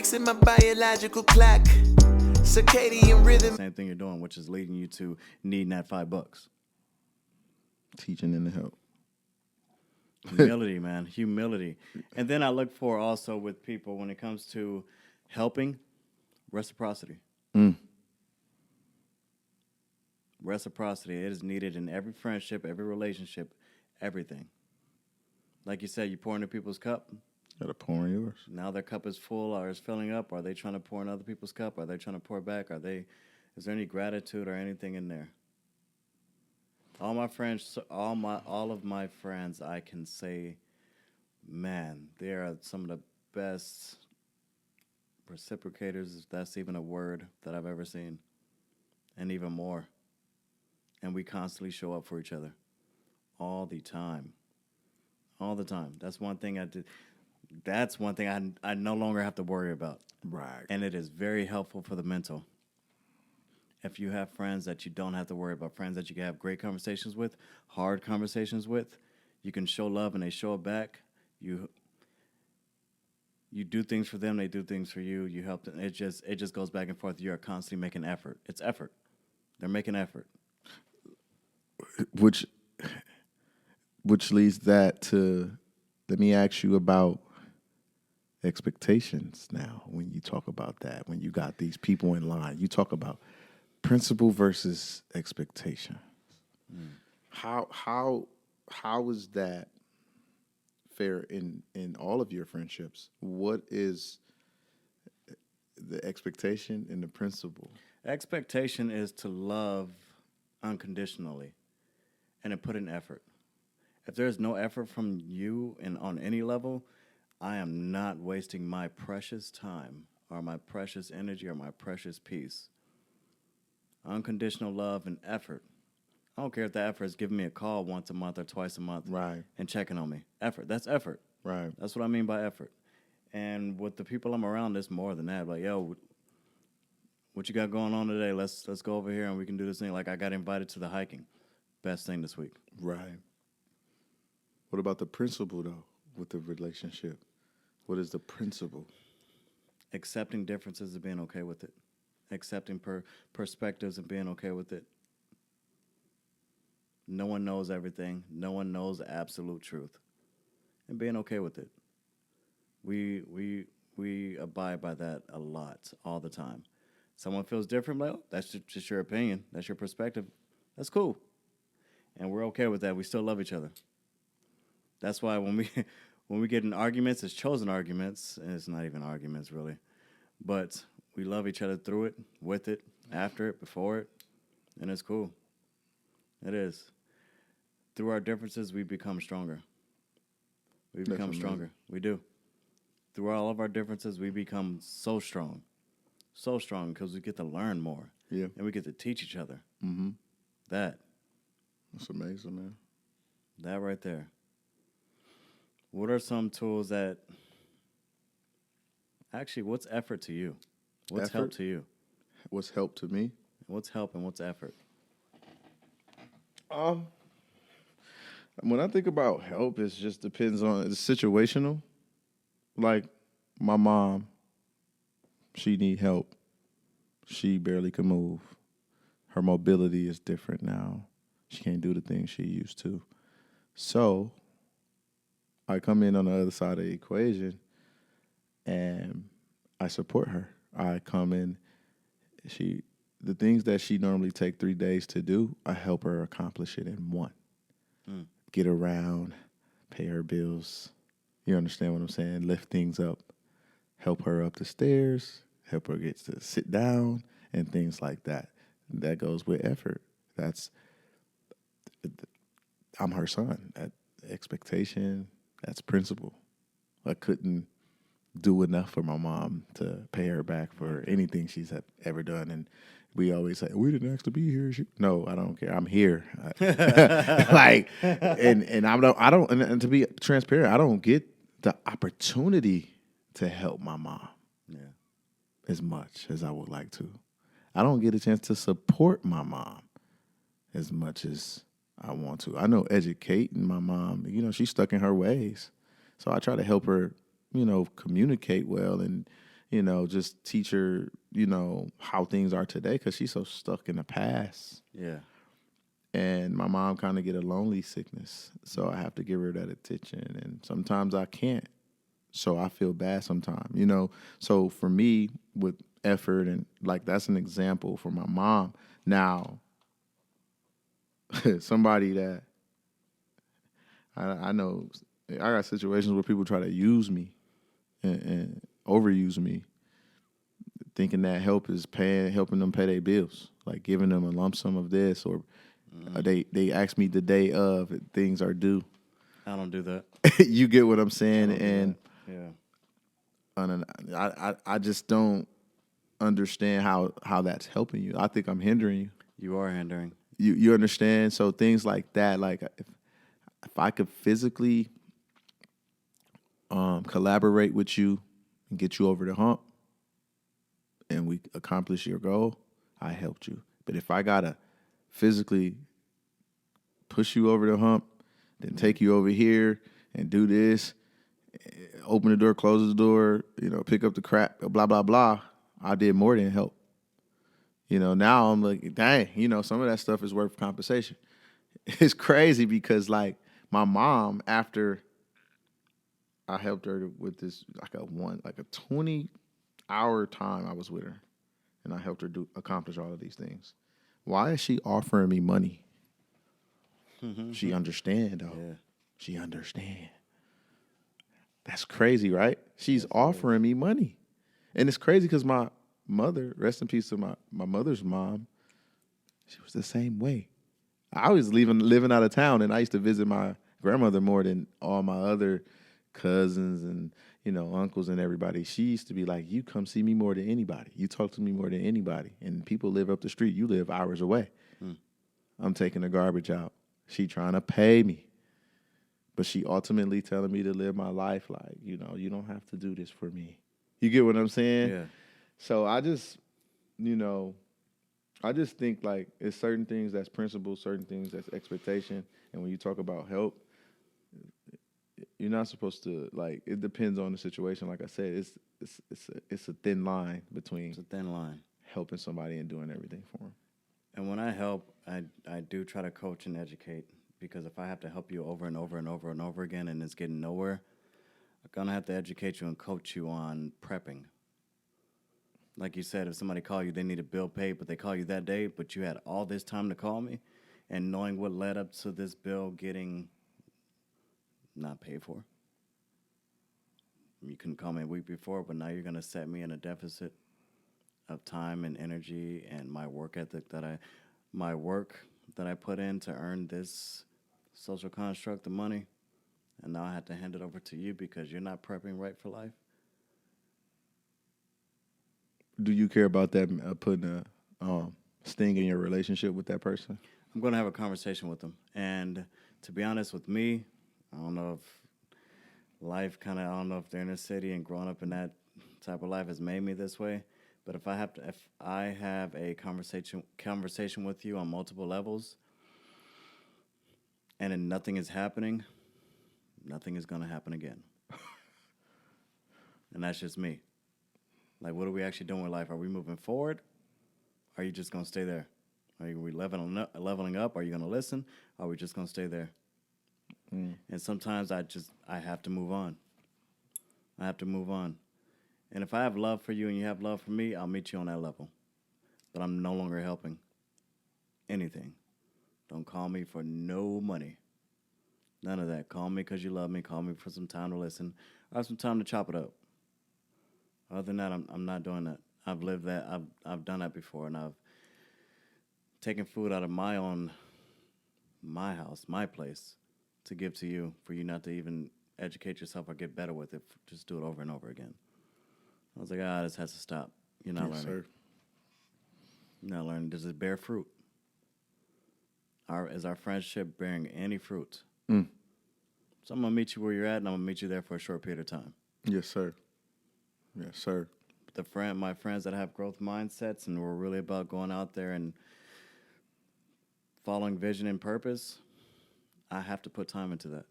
fixing my biological clock. Circadian rhythm. Same thing you're doing, which is leading you to needing that $5. Teaching them to help. Humility, man. Humility. And then I look for also with people when it comes to helping, reciprocity. Reciprocity. It is needed in every friendship, every relationship, everything. Like you said, you pour into people's cup. Gotta pour in yours. Now their cup is full or is filling up. Are they trying to pour in other people's cup? Are they trying to pour back? Is there any gratitude or anything in there? All my friends, all of my friends, I can say, man, they are some of the best reciprocators, if that's even a word, that I've ever seen. And even more. And we constantly show up for each other. All the time. All the time. That's one thing I did. That's one thing I no longer have to worry about. Right. And it is very helpful for the mental. If you have friends that you don't have to worry about, friends that you can have great conversations with, hard conversations with, you can show love and they show it back. You do things for them, they do things for you. You help them. It just goes back and forth. You are constantly making effort. It's effort. They're making effort. Which leads that to, let me ask you about expectations now. When you talk about that, when you got these people in line, you talk about principle versus expectation. How is that fair in all of your friendships? What is the expectation and the principle? Expectation is to love unconditionally and to put in effort. If there's no effort from you and on any level, I am not wasting my precious time or my precious energy or my precious peace. Unconditional love and effort. I don't care if the effort is giving me a call once a month or twice a month, Right. and checking on me. Effort. That's effort. Right. That's what I mean by effort. And with the people I'm around, it's more than that. Like, yo, what you got going on today? Let's go over here and we can do this thing. Like, I got invited to the hiking. Best thing this week. Right. What about the principle, though, with the relationship? What is the principle? Accepting differences and being okay with it. Accepting perspectives and being okay with it. No one knows everything. No one knows the absolute truth. And being okay with it. We abide by that a lot, all the time. Someone feels different, like, oh, that's just your opinion. That's your perspective. That's cool. And we're okay with that. We still love each other. That's why when we get in arguments, it's chosen arguments, and it's not even arguments, really. But we love each other through it, with it, after it, before it, and it's cool. It is. Through our differences, we become stronger. We become stronger. We do. Through all of our differences, we become so strong. So strong because we get to learn more. Yeah. And we get to teach each other. Mm-hmm. That's amazing, man. That right there. What are some tools that... Actually, what's effort to you? What's help to you? What's help to me? What's help and what's effort? When I think about help, it just depends on, it's situational. Like my mom, she need help. She barely can move. Her mobility is different now. She can't do the things she used to. So I come in on the other side of the equation and I support her. I come in, the things that she normally take 3 days to do, I help her accomplish it in one. Get around, pay her bills. You understand what I'm saying? Lift things up, help her up the stairs, help her get to sit down, and things like that. That goes with effort. I'm her son. That expectation, that's principle. I couldn't do enough for my mom to pay her back for anything she's ever done. And we always say, we didn't ask to be here. No, I don't care. I'm here. Like, and I don't, and to be transparent, I don't get the opportunity to help my mom as much as I would like to. I don't get a chance to support my mom as much as I want to. I know educating my mom, she's stuck in her ways. So I try to help her, communicate well and just teach her, how things are today because she's so stuck in the past. Yeah. And my mom kind of get a lonely sickness, so I have to give her that attention. And sometimes I can't, so I feel bad sometimes. So for me, with effort and like that's an example for my mom. Now, somebody that I know, I got situations where people try to use me and overuse me, thinking that help is helping them pay their bills, like giving them a lump sum of this, or they ask me the day of things are due. I don't do that. You get what I'm I saying? don't do And that. Yeah. I just don't understand how that's helping you. I think I'm hindering you. You are hindering. You understand? So things like that, like if I could physically collaborate with you and get you over the hump, and we accomplish your goal, I helped you. But if I gotta physically push you over the hump, then take you over here and do this, open the door, close the door, pick up the crap, blah, blah, blah, I did more than help. Now I'm like, dang, some of that stuff is worth compensation. It's crazy because like my mom, after I helped her with this, like a 20-hour time I was with her, and I helped her accomplish all of these things. Why is she offering me money? She understand though. Yeah. She understand. That's crazy, right? She's offering me money. And it's crazy because my mother, rest in peace to my mother's mom, she was the same way. I was living out of town, and I used to visit my grandmother more than all my other cousins and uncles and everybody. She used to be like, you come see me more than anybody. You talk to me more than anybody. And people live up the street. You live hours away. I'm taking the garbage out. She trying to pay me. But she ultimately telling me to live my life like, you don't have to do this for me. You get what I'm saying? Yeah. So I just think like it's certain things that's principle, certain things that's expectation. And when you talk about help, you're not supposed to, like, it depends on the situation. Like I said, it's a thin line between It's a thin line. helping somebody and doing everything for them. And when I help, I do try to coach and educate, because if I have to help you over and over and over and over again and it's getting nowhere, I'm going to have to educate you and coach you on prepping. Like you said, if somebody call you, they need a bill paid, but they call you that day, but you had all this time to call me, and knowing what led up to this bill getting not paid for. You couldn't call me a week before, but now you're going to set me in a deficit of time and energy and my work ethic that I put in to earn this social construct of money, and now I have to hand it over to you because you're not prepping right for life. Do you care about that putting a sting in your relationship with that person? I'm going to have a conversation with them. And to be honest with me, I don't know if I don't know if they're in a city and growing up in that type of life has made me this way. But if I have a conversation with you on multiple levels and then nothing is happening, nothing is going to happen again. And that's just me. Like, what are we actually doing with life? Are we moving forward? Or are you just going to stay there? Are we leveling up? Are you going to listen? Or are we just going to stay there? And sometimes I have to move on. I have to move on. And if I have love for you and you have love for me, I'll meet you on that level. But I'm no longer helping anything. Don't call me for no money. None of that. Call me because you love me. Call me for some time to listen. I have some time to chop it up. Other than that, I'm not doing that. I've lived that. I've done that before, and I've taken food out of my house, my place, to give to you, for you not to even educate yourself or get better with it. Just do it over and over again. I was like, this has to stop. You're not learning. Sir. You're not learning. Does it bear fruit? Is our friendship bearing any fruit? So I'm going to meet you where you're at, and I'm going to meet you there for a short period of time. Yes, sir. Yes, sir. My friends that have growth mindsets and we're really about going out there and following vision and purpose, I have to put time into that.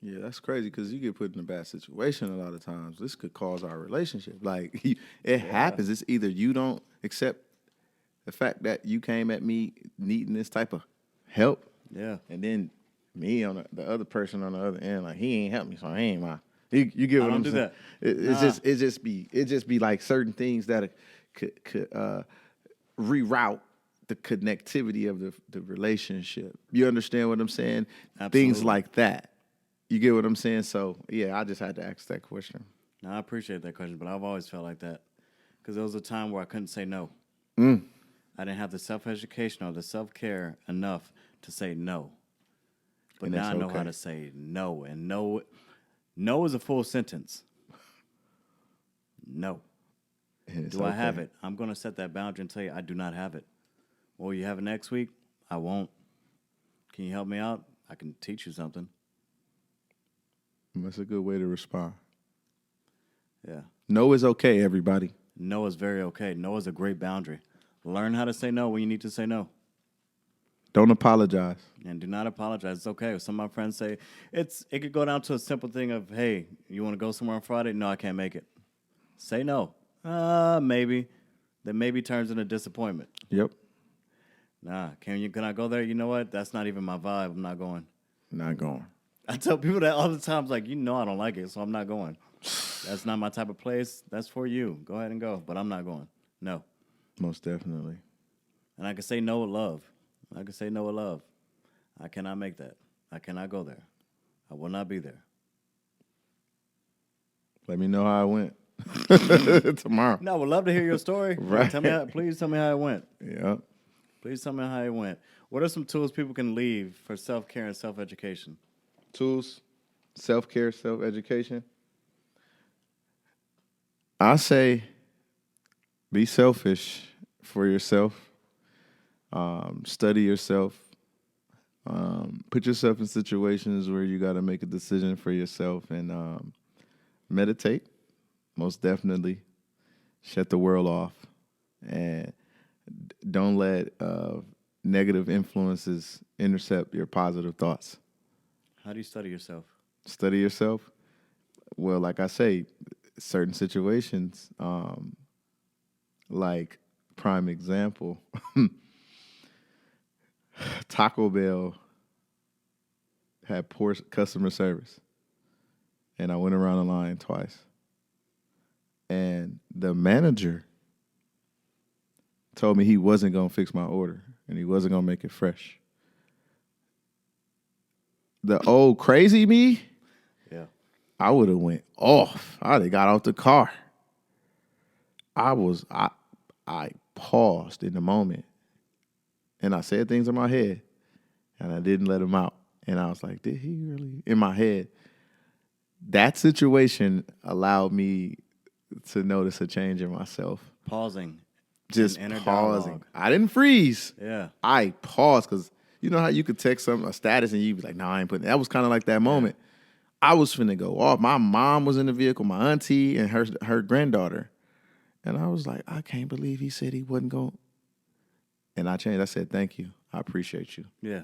Yeah, that's crazy because you get put in a bad situation a lot of times. This could cause our relationship. Like it happens. It's either you don't accept the fact that you came at me needing this type of help, Yeah. and then me on the other person on the other end, like he ain't helped me, so he ain't my. You get I what don't I'm do saying? that. It just be like certain things that could reroute the connectivity of the relationship. You understand what I'm saying? Things Absolutely. like that. You get what I'm saying? So yeah, I just had to ask that question. Now, I appreciate that question, but I've always felt like that because there was a time where I couldn't say no. Mm. I didn't have the self-education or the self-care enough to say no. But And now that's I know how okay. to say no, and no is a full sentence. No. And it's Do I have okay. it? I'm going to set that boundary and tell you I do not have it. Well, you have it next week? I won't. Can you help me out? I can teach you something. That's a good way to respond. Yeah. No is okay, everybody. No is very okay. No is a great boundary. Learn how to say no when you need to say no. Don't apologize. And do not apologize. It's okay. Some of my friends say it could go down to a simple thing of, hey, you want to go somewhere on Friday? No, I can't make it. Say no. Maybe. Then maybe turns into disappointment. Yep. Nah, can I go there? You know what? That's not even my vibe. I'm not going. Not going. I tell people that all the time. It's like, I don't like it, so I'm not going. That's not my type of place. That's for you. Go ahead and go. But I'm not going. No. Most definitely. And I can say no with love. I can say no with love. I cannot make that. I cannot go there. I will not be there. Let me know how it went tomorrow. No, I would love to hear your story. Right. Please tell me how it went. Yeah. Please tell me how it went. What are some tools people can leave for self-care and self-education? Tools, self-care, self-education. I say be selfish for yourself. Study yourself. Put yourself in situations where you got to make a decision for yourself and meditate. Most definitely. Shut the world off. And don't let negative influences intercept your positive thoughts. How do you study yourself? Study yourself. Well, like I say, certain situations, like prime example, Taco Bell had poor customer service, and I went around the line twice, and the manager told me he wasn't gonna fix my order and he wasn't gonna make it fresh. The old crazy me, Yeah. I would have went off. I'd have got out the car. I paused in the moment and I said things in my head and I didn't let him out. And I was like, did he really? In my head, that situation allowed me to notice a change in myself. Pausing. Just An inner pausing. dialogue. I didn't freeze. Yeah. I paused because you know how you could text a status and you'd be like, no, I ain't putting it. That was kind of like that moment. I was finna go off. My mom was in the vehicle, my auntie and her granddaughter. And I was like, I can't believe he said he wasn't going. And I changed. I said, thank you. I appreciate you. Yeah.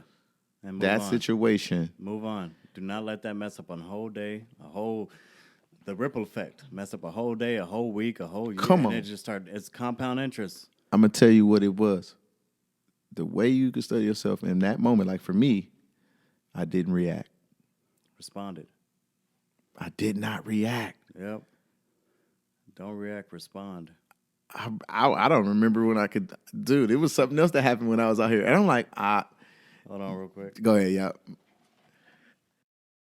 And move That on. situation. Move on. Do not let that mess up on a whole day, the ripple effect. Mess up a whole day, a whole week, a whole year. Come on. And it's compound interest. I'm going to tell you what it was. The way you could study yourself in that moment, like for me, I didn't react. Responded. I did not react. Yep. Don't react, respond. I don't remember when I could. Dude, it was something else that happened when I was out here. And I'm like, Hold on real quick. go ahead, yeah.